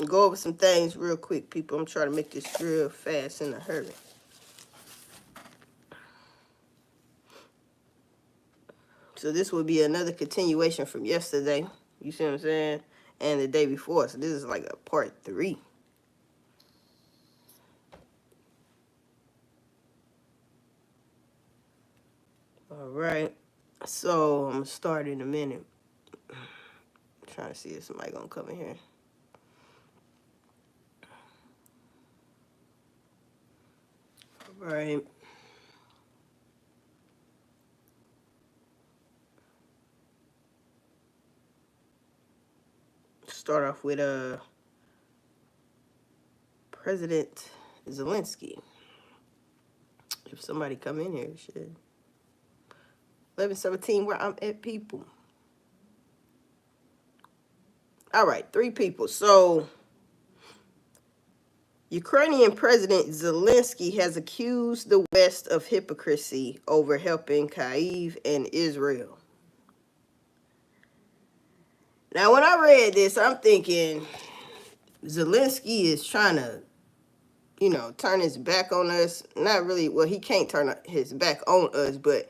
go over some things real quick, people. I'm trying to make this real fast in a hurry. So this will be another continuation from yesterday. You see what I'm saying? And the day before. So this is like a part 3. All right. So I'm going to start in a minute. I'm trying to see if somebody going to come in here. All right. Start off with President Zelenskyy. If somebody come in here, shit. 11:17, where I'm at, people. All right, 3 people. So, Ukrainian President Zelenskyy has accused the West of hypocrisy over helping Kyiv and Israel. Now, when I read this, I'm thinking Zelenskyy is trying to, turn his back on us. Not really, well, he can't turn his back on us, but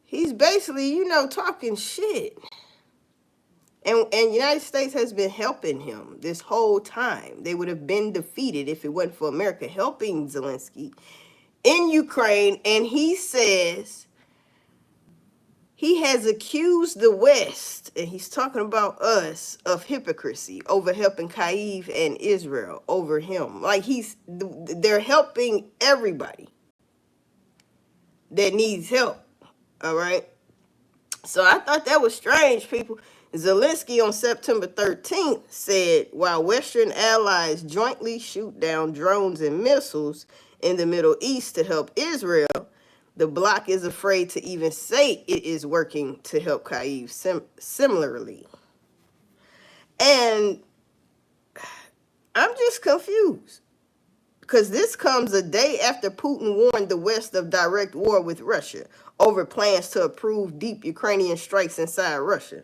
he's basically, talking shit. And United States has been helping him this whole time. They would have been defeated if it wasn't for America helping Zelenskyy in Ukraine. And he says he has accused the West, and he's talking about us, of hypocrisy over helping Kyiv and Israel over him. Like they're helping everybody that needs help. All right. So I thought that was strange, people. Zelenskyy on September 13th said, while Western allies jointly shoot down drones and missiles in the Middle East to help Israel, the bloc is afraid to even say it is working to help Kyiv similarly. And I'm just confused, because this comes a day after Putin warned the West of direct war with Russia over plans to approve deep Ukrainian strikes inside Russia.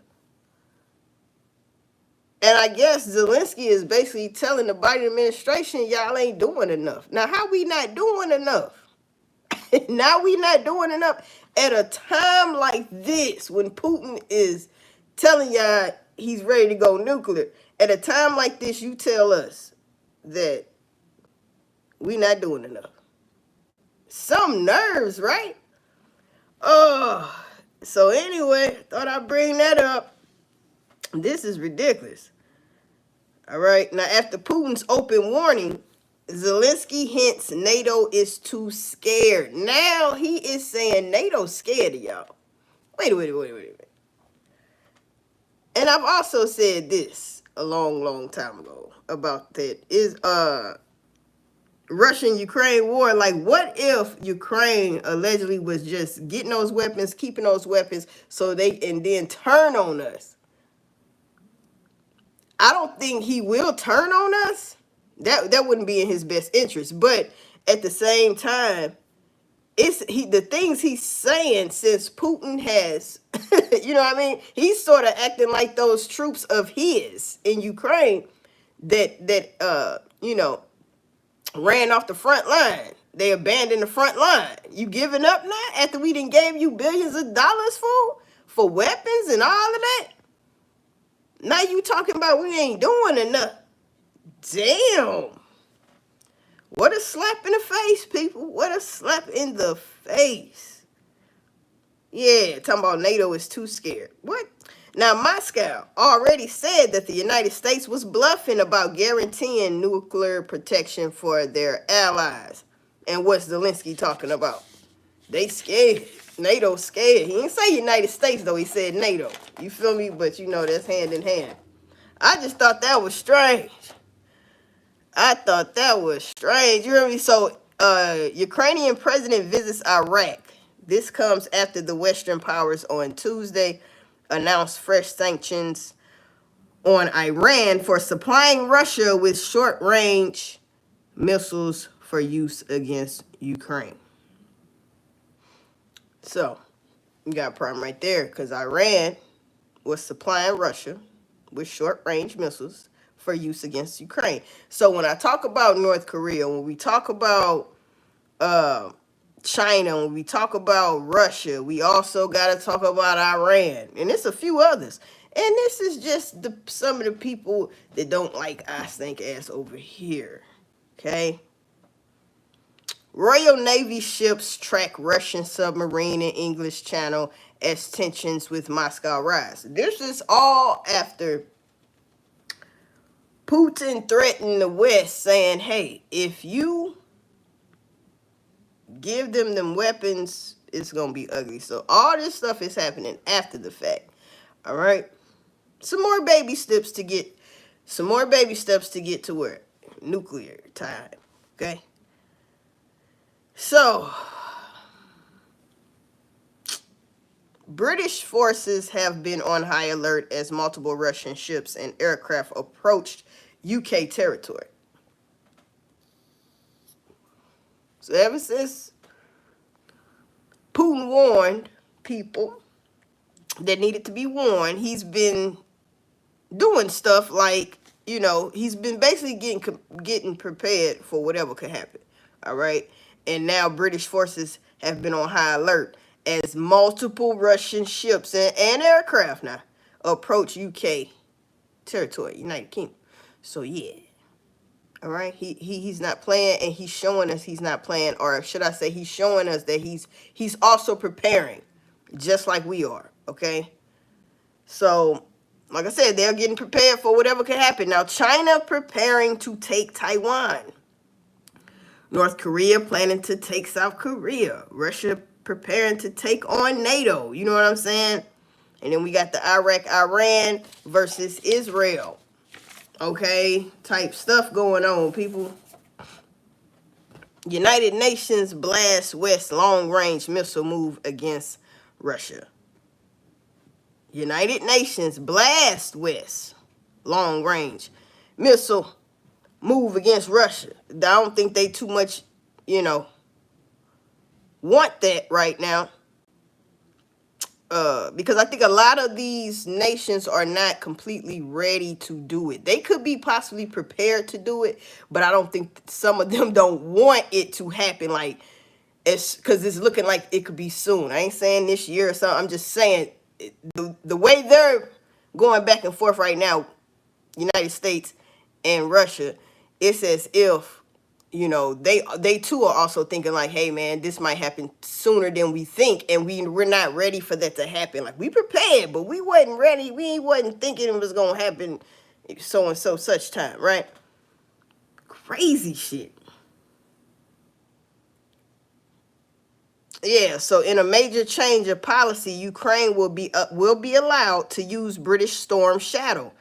And I guess Zelenskyy is basically telling the Biden administration, y'all ain't doing enough. Now, how we not doing enough? Now we not doing enough at a time like this, when Putin is telling y'all he's ready to go nuclear. At a time like this, you tell us that we not doing enough. Some nerves, right? Oh, so anyway, thought I'd bring that up. This is ridiculous. All right. Now, after Putin's open warning, Zelenskyy hints NATO is too scared. Now he is saying NATO's scared of y'all. Wait a minute. And I've also said this a long time ago about that is Russian-Ukraine war. Like, what if Ukraine allegedly was just getting those weapons, keeping those weapons, so they and then turn on us? I don't think he will turn on us. That wouldn't be in his best interest. But at the same time, the things he's saying, since Putin has, you know what I mean? He's sort of acting like those troops of his in Ukraine that ran off the front line. They abandoned the front line. You giving up now after we done gave you billions of dollars for weapons and all of that? Now you talking about we ain't doing enough. Damn. What a slap in the face, people. What a slap in the face. Yeah, talking about NATO is too scared. What? Now, Moscow already said that the United States was bluffing about guaranteeing nuclear protection for their allies. And what's Zelenskyy talking about? They scared. NATO scared. He didn't say United States, though. He said NATO. You feel me? But that's hand in hand. I just thought that was strange. You hear me? So, Ukrainian president visits Iraq. This comes after the Western powers on Tuesday announced fresh sanctions on Iran for supplying Russia with short-range missiles for use against Ukraine. So, you got a problem right there, because Iran was supplying Russia with short-range missiles for use against Ukraine. So when I talk about North Korea, when we talk about China, when we talk about Russia, we also got to talk about Iran, and there's a few others. And this is just some of the people that don't like I think ass over here. Okay. Royal Navy ships track Russian submarine in English Channel as tensions with Moscow rise. This is all after Putin threatened the West, saying, hey, if you give them weapons, it's going to be ugly. So all this stuff is happening after the fact. All right. Some more baby steps to get to where? Nuclear time. Okay. So British forces have been on high alert as multiple Russian ships and aircraft approached UK territory. So ever since Putin warned people that needed to be warned, he's been doing stuff like, he's been basically getting prepared for whatever could happen. All right. And now British forces have been on high alert as multiple Russian ships and aircraft now approach UK territory, United Kingdom. So yeah. All right. He's not playing, and he's showing us he's not playing, or should I say he's showing us that he's also preparing just like we are. Okay. So like I said, they're getting prepared for whatever could happen. Now, China preparing to take Taiwan. North Korea planning to take South Korea. Russia preparing to take on NATO. You know what I'm saying? And then we got the Iran versus Israel. Okay? Type stuff going on, people. United Nations blast West long-range missile move against Russia. United Nations blast West long-range missile move against Russia. I don't think they too much, want that right now. Because I think a lot of these nations are not completely ready to do it. They could be possibly prepared to do it, but I don't think some of them don't want it to happen. Like, because it's looking like it could be soon. I ain't saying this year or something. I'm just saying the way they're going back and forth right now, United States and Russia, it's as if, they too are also thinking like, hey man, this might happen sooner than we think, and we're not ready for that to happen. Like, we prepared, but we wasn't ready. We wasn't thinking it was gonna happen so and so such time, right? Crazy shit. Yeah, so in a major change of policy, Ukraine will be allowed to use British Storm Shadow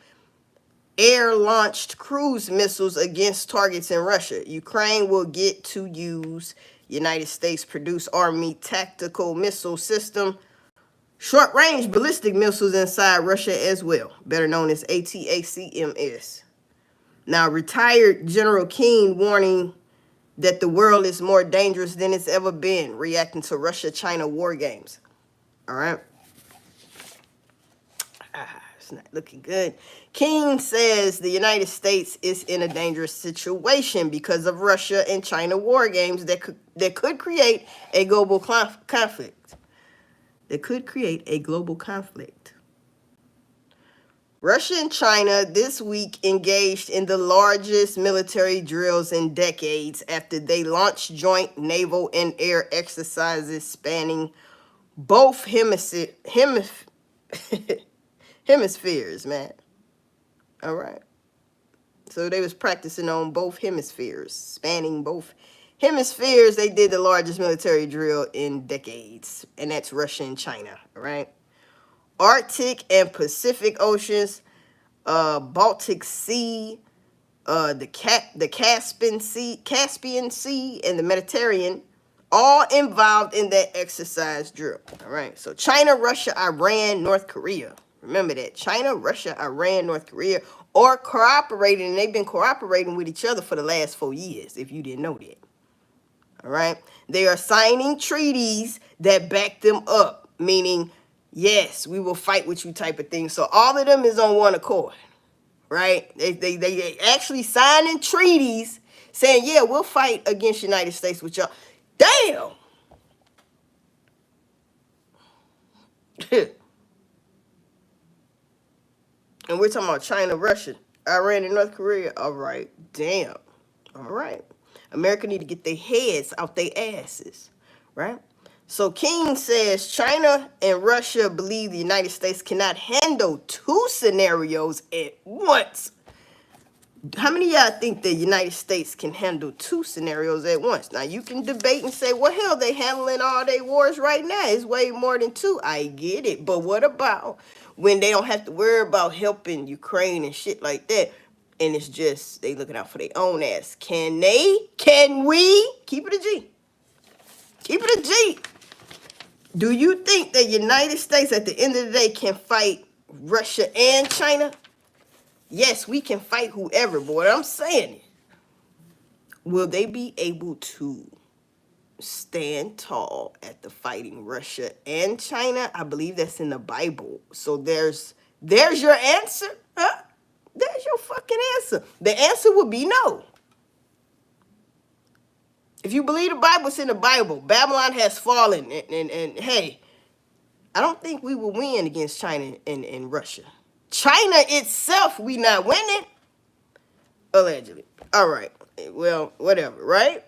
air-launched cruise missiles against targets in Russia. Ukraine will get to use United States-produced Army tactical missile system, short-range ballistic missiles inside Russia as well, better known as ATACMS. Now, retired General Keane warning that the world is more dangerous than it's ever been, reacting to Russia-China war games. All right. It's not looking good. King says the United States is in a dangerous situation because of Russia and China war games that could create a global conflict. That could create a global conflict. Russia and China this week engaged in the largest military drills in decades after they launched joint naval and air exercises spanning both hemispheres, man. All right. So they was practicing on both hemispheres, spanning both hemispheres. They did the largest military drill in decades, and that's Russia and China, all right? Arctic and Pacific Oceans, Baltic Sea, the Caspian Sea, and the Mediterranean, all involved in that exercise drill. All right. So China, Russia, Iran, North Korea. Remember that. China, Russia, Iran, North Korea are cooperating, and they've been cooperating with each other for the last 4 years, if you didn't know that. All right. They are signing treaties that back them up, meaning, yes, we will fight with you type of thing. So all of them is on one accord. right? They actually signing treaties saying, yeah, we'll fight against United States with y'all. Damn. And we're talking about China, Russia, Iran, and North Korea. All right. Damn. All right. America need to get their heads out their asses, right? So King says China and Russia believe the United States cannot handle two scenarios at once. How many of y'all think the United States can handle two scenarios at once? Now, you can debate and say, well, hell, they handling all their wars right now. It's way more than two. I get it. But what about when they don't have to worry about helping Ukraine and shit like that? And it's just, they looking out for their own ass. Can they? Can we? Keep it a G. Keep it a G. Do you think the United States at the end of the day can fight Russia and China? Yes, we can fight whoever, but what I'm saying is, will they be able to stand tall at the fighting Russia and China? I believe that's in the Bible. So there's your answer, huh? There's your fucking answer. The answer would be no. If you believe the Bible, it's in the Bible. Babylon has fallen, and hey, I don't think we will win against China and Russia. China itself, we not winning. Allegedly. All right. Well, whatever, right?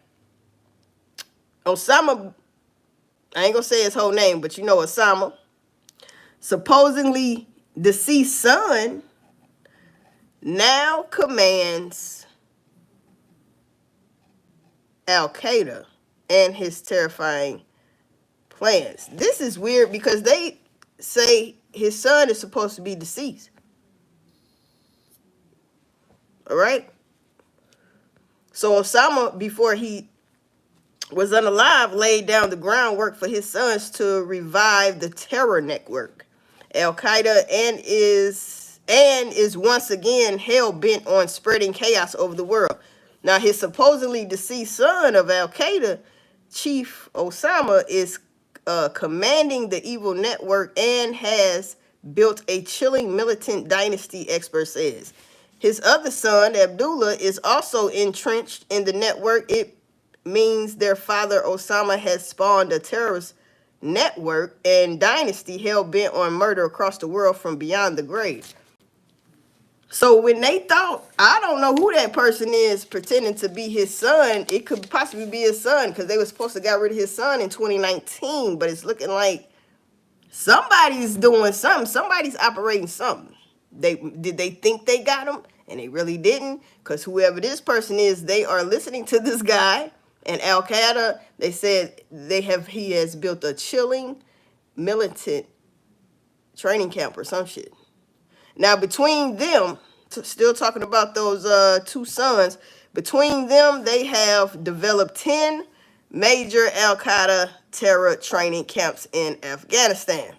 Osama, I ain't gonna say his whole name, but you know Osama, supposedly deceased son, now commands Al-Qaeda and his terrifying plans. This is weird because they say his son is supposed to be deceased. All right? So Osama, before he was unalive, laid down the groundwork for his sons to revive the terror network, Al-Qaeda, and is once again hell-bent on spreading chaos over the world. Now, his supposedly deceased son of Al-Qaeda, Chief Osama, is commanding the evil network and has built a chilling militant dynasty, expert says. His other son, Abdullah, is also entrenched in the network. It means their father, Osama, has spawned a terrorist network and dynasty hell-bent on murder across the world from beyond the grave. So when they thought, I don't know who that person is pretending to be his son, it could possibly be his son because they were supposed to get rid of his son in 2019, but it's looking like somebody's doing something. Somebody's operating something. Did they think they got him? And they really didn't, because whoever this person is, they are listening to this guy. And Al-Qaeda, they said he has built a chilling militant training camp or some shit. Now, between them, still talking about those two sons, between them, they have developed 10 major Al-Qaeda terror training camps in Afghanistan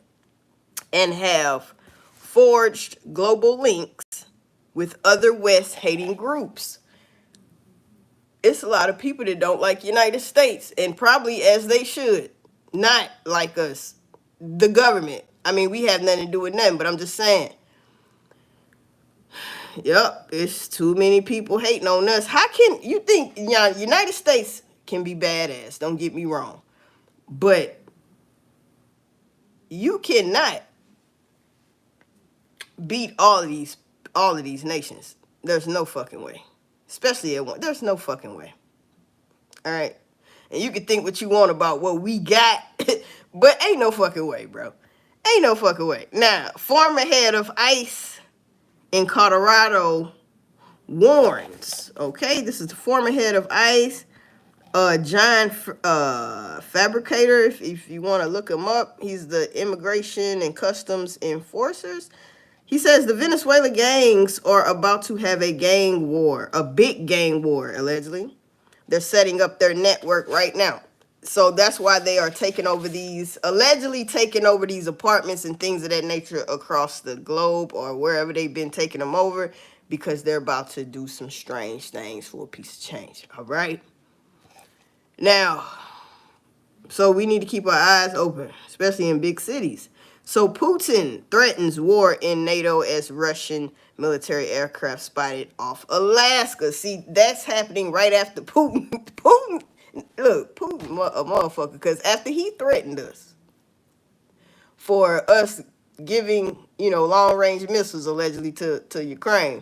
and have forged global links with other West-hating groups. It's a lot of people that don't like United States, and probably as they should, not like us, the government. I mean, we have nothing to do with nothing, but I'm just saying. Yep, it's too many people hating on us. How can you think, United States can be badass, don't get me wrong, but you cannot beat all of these nations. There's no fucking way. Especially at one. There's no fucking way. All right. And you can think what you want about what we got, but ain't no fucking way, bro. Ain't no fucking way. Now, former head of ICE in Colorado warns. Okay, this is the former head of ICE, John Fabricator. If you want to look him up, he's the immigration and customs enforcers. He says the Venezuela gangs are about to have a gang war, a big gang war, allegedly. They're setting up their network right now. So that's why they are allegedly taking over these apartments and things of that nature across the globe or wherever they've been taking them over, because they're about to do some strange things for a piece of change. All right. Now, so we need to keep our eyes open, especially in big cities. So Putin threatens war in NATO as Russian military aircraft spotted off Alaska. See, that's happening right after Putin. Putin, a motherfucker, because after he threatened us for us giving, long range missiles allegedly to Ukraine,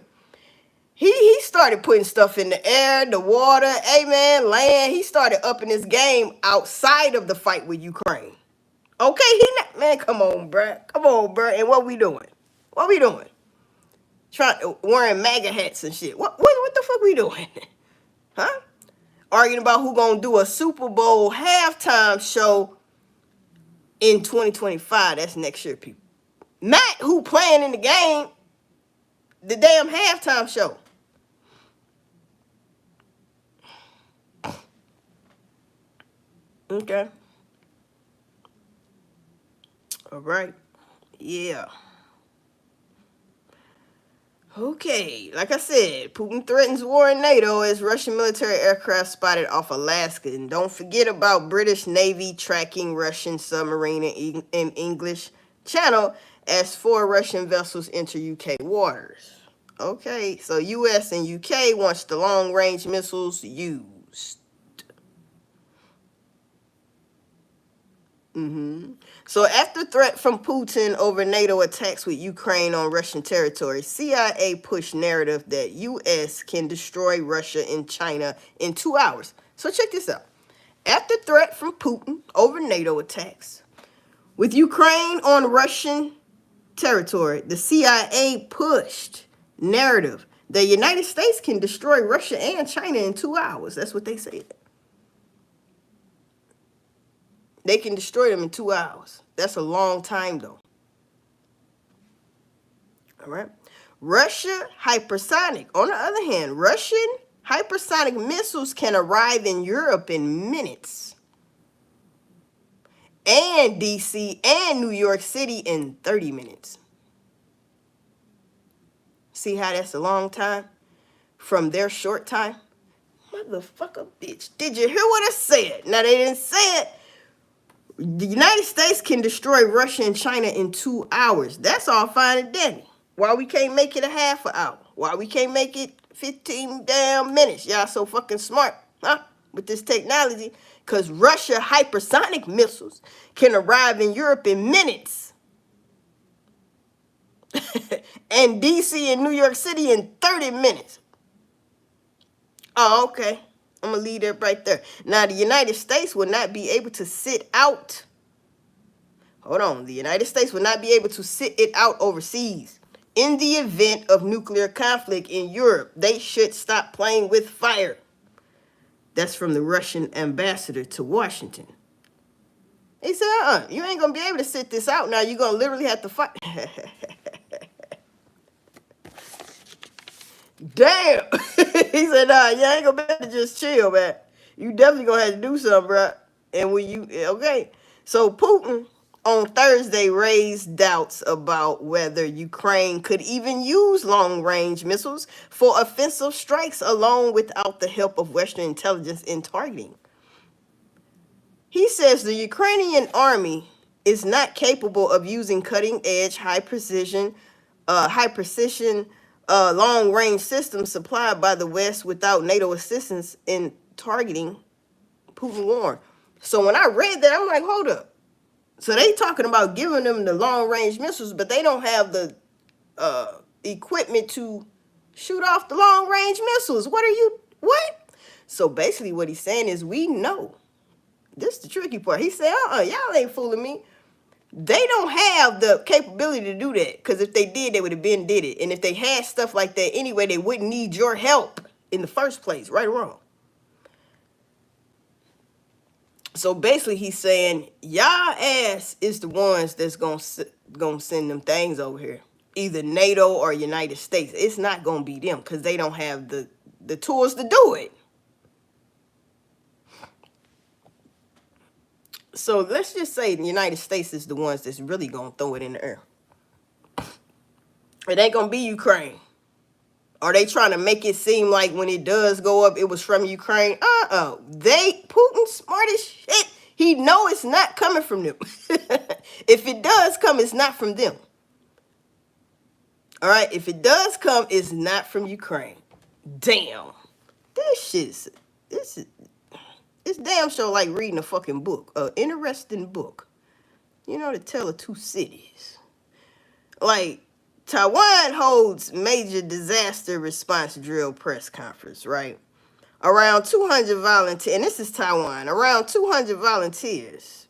he started putting stuff in the air, the water, land. He started upping his game outside of the fight with Ukraine. Okay, man, come on, bruh. And what we doing? Wearing MAGA hats and shit. What the fuck we doing? Huh? Arguing about who gonna do a Super Bowl halftime show in 2025. That's next year, people. Not who playing in the game, the damn halftime show. Okay. All right. Yeah. Okay, like I said, Putin threatens war in NATO as Russian military aircraft spotted off Alaska. And don't forget about British Navy tracking Russian submarine in English Channel as 4 Russian vessels enter UK waters. Okay, so US and UK wants the long-range missiles used. So after threat from Putin over NATO attacks with Ukraine on Russian territory, CIA pushed narrative that U.S. can destroy Russia and China in 2 hours. So check this out. After threat from Putin over NATO attacks with Ukraine on Russian territory, the CIA pushed narrative the United States can destroy Russia and China in 2 hours. That's what they said. They can destroy them in 2 hours. That's a long time, though. All right. Russia hypersonic. On the other hand, Russian hypersonic missiles can arrive in Europe in minutes. And DC and New York City in 30 minutes. See how that's a long time from their short time? Motherfucker, bitch. Did you hear what I said? Now, they didn't say it. The United States can destroy Russia and China in 2 hours. That's all fine and dandy. Why we can't make it a half an hour? Why we can't make it 15 damn minutes? Y'all so fucking smart, huh? With this technology. Because Russia hypersonic missiles can arrive in Europe in minutes. And DC and New York City in 30 minutes. Oh, okay. I'm going to leave that right there. Now, the United States will not be able to sit out. Hold on. The United States will not be able to sit it out overseas. In the event of nuclear conflict in Europe, they should stop playing with fire. That's from the Russian ambassador to Washington. He said, you ain't going to be able to sit this out now. You're going to literally have to fight. Damn. He said, you ain't gonna be able to just chill, man. You definitely gonna have to do something, bro. And when you, okay. So Putin on Thursday raised doubts about whether Ukraine could even use long-range missiles for offensive strikes alone without the help of Western intelligence in targeting. He says the Ukrainian army is not capable of using cutting-edge, high-precision, long-range systems supplied by the West without NATO assistance in targeting, Putin warned. So when I read that, I'm like, hold up. So they talking about giving them the long-range missiles, but they don't have the equipment to shoot off the long-range missiles. What? So basically what he's saying is we know. This is the tricky part. He said, y'all ain't fooling me. They don't have the capability to do that, because if they did, they would have been did it. And if they had stuff like that anyway, they wouldn't need your help in the first place, right or wrong. So basically he's saying, y'all ass is the ones that's gonna send them things over here. Either NATO or United States. It's not gonna be them, because they don't have the tools to do it. So let's just say the United States is the ones that's really going to throw it in the air. It ain't going to be Ukraine. Are they trying to make it seem like when it does go up, it was from Ukraine? Putin smart as shit. He know it's not coming from them. If it does come, it's not from them. All right, if it does come, it's not from Ukraine. Damn, this is it's damn sure like reading a fucking book, an interesting book. You know, the tale of two cities. Like, Taiwan holds major disaster response drill press conference, right? Around 200 volunteers, and this is Taiwan, around 200 volunteers,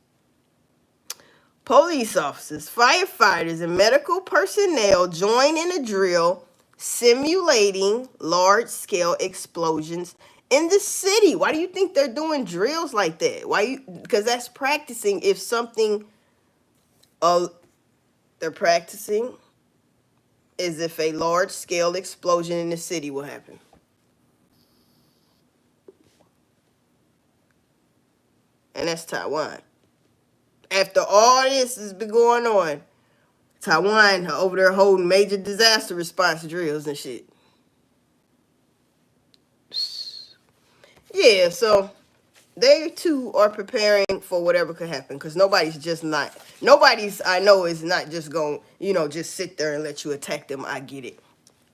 police officers, firefighters, and medical personnel join in a drill simulating large-scale explosions in the city. Why do you think they're doing drills like that? Because that's practicing if something, they're practicing as if a large-scale explosion in the city will happen. And that's Taiwan. After all this has been going on, Taiwan over there holding major disaster response drills and shit. Yeah, so they too are preparing for whatever could happen, because nobody's I know is not just going, just sit there and let you attack them. I get it.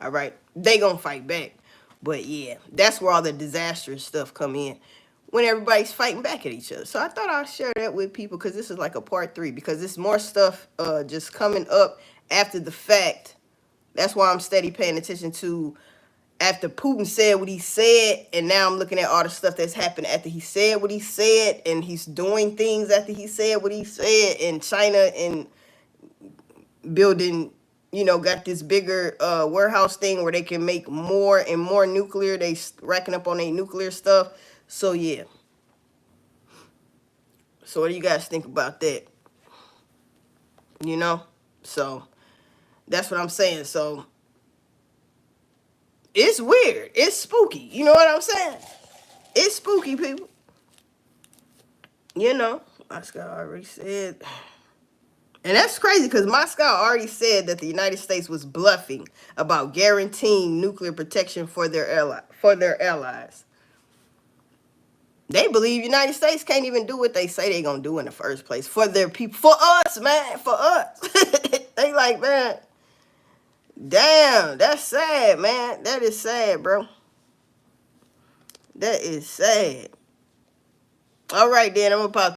All right. They gonna fight back. But yeah, that's where all the disastrous stuff come in, when everybody's fighting back at each other. So I thought I'd share that with people, because this is like a part 3, because there's more stuff just coming up after the fact. That's why I'm steady paying attention to after Putin said what he said, and now I'm looking at all the stuff that's happened after he said what he said, and he's doing things after he said what he said, in China, and building, got this bigger warehouse thing where they can make more and more nuclear. They racking up on their nuclear stuff. So yeah. So what do you guys think about that? So that's what I'm saying. So it's weird. It's spooky. You know what I'm saying? It's spooky, people. Moscow already said. And that's crazy, because Moscow already said that the United States was bluffing about guaranteeing nuclear protection for their allies. They believe United States can't even do what they say they're going to do in the first place. For their people. For us, man. For us. They like, man. Damn, that's sad, man. That is sad, bro. That is sad. All right, then. I'm going to pop.